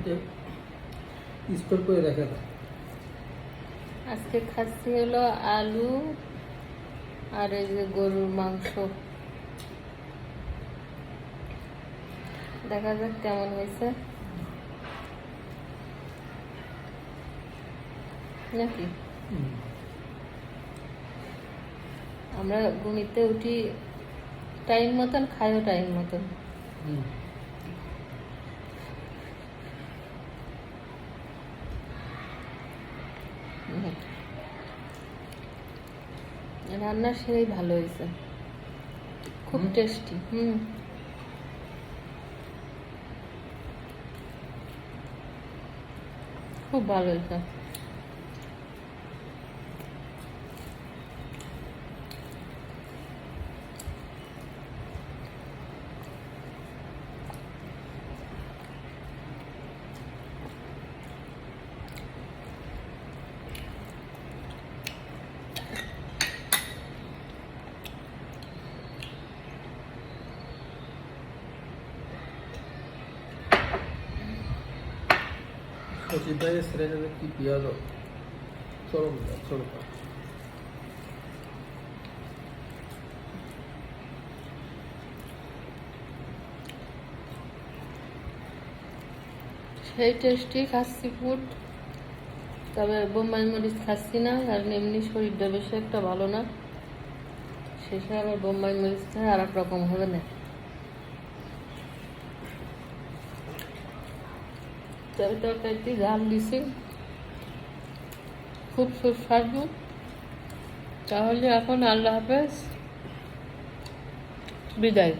ফ্রিজে স্টোর করে রেখে দেয়। আজকে খাচ্ছি হলো আলু আর এই যে গরুর মাংস। দেখা যাক কেমন হয়েছে নাকি। আমরা ঘুমিতে উঠি টাইম মতন, খাইও টাইম মতন। রান্না সেই ভালো হয়েছে, খুব টেস্টি। খুব ভালো হয়েছে। সচিব ভাই ছেড়ে যাবে কি পেঁয়াজ চলো চলো। সেই টেস্টি খাচ্ছি ফুড, তবে বোম্বাই মরিচ খাচ্ছি না, কারণ এমনি শরীরটা বেশি একটা ভালো না। শেষে আবার বোম্বাই মরিচ খায় আর এক রকম হবে না। তবে তরকারিটি ঝাল দিছি, খুব সুস্বাদু। তাহলে এখন আল্লাহ হাফেজ, বিদায়।